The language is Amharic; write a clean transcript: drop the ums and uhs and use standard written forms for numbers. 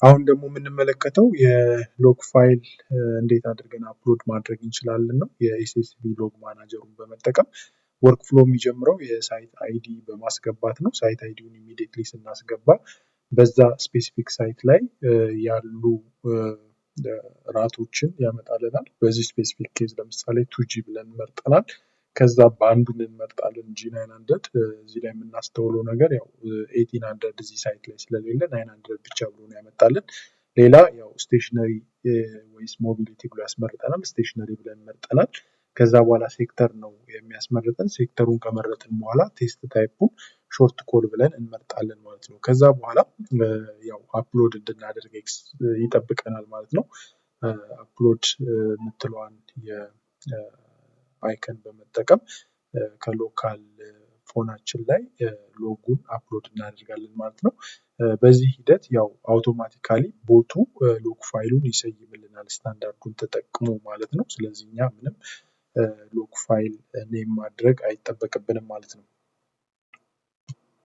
አሁን ደግሞ የምንመለከተው የሎግ ፋይል እንዴት አድርገን አፕሎድ ማድረግ እንችላለን ነው። የኤስኤስቢ ሎግ ማናጀሩን በመጠቀም ወርክ ፍሎ የሚጀምረው የሳይት አይዲ በማስገባት ነው። ሳይት አይዲውን ኢሚዲየትሊ ስናስገባ በዛ ስፔሲፊክ ሳይት ላይ ያሉ ራቶችን ያመጣልናል። በዚህ ስፔሲፊክ ኬዝ ለምሳሌ 2G ብለን መርጠናል። ከዛ በአንዱን እንመርጣለን G900። እዚህ ላይ የምናስተውለው ነገር ያው 1800 እዚህ ሳይት ላይ ስለሌለ 900 ብቻ ብሎ ነው ያመጣልን። ሌላ ያው ስቴሽነሪ ወይስ ሞቢሊቲ ብሎ ያስመርጠናል። ስቴሽነሪ ብለን መርጠናል። ከዛ በኋላ ሴክተር ነው የሚያስመርጠን። ሴክተሩን ከመረጥን በኋላ ቴስት ታይፑን ሾርት ኮድ ብለን እንመርጣለን ማለት ነው። ከዛ በኋላ ያው አፕሎድ እንድናደርግ ይጠብቀናል ማለት ነው። አፕሎድ የምትለዋን የአይከን በመጠቀም ከሎካል ፎናችን ላይ ሎጉን አፕሎድ እናደርጋለን ማለት ነው። በዚህ ሂደት ያው አውቶማቲካሊ ቦቱ ሎግ ፋይሉን ይሰይምልናል ስታንዳርዱን ተጠቅሞ ማለት ነው። ስለዚህ እኛ ምንም ሎግ ፋይል ኔም ማድረግ አይጠበቅብንም ማለት ነው።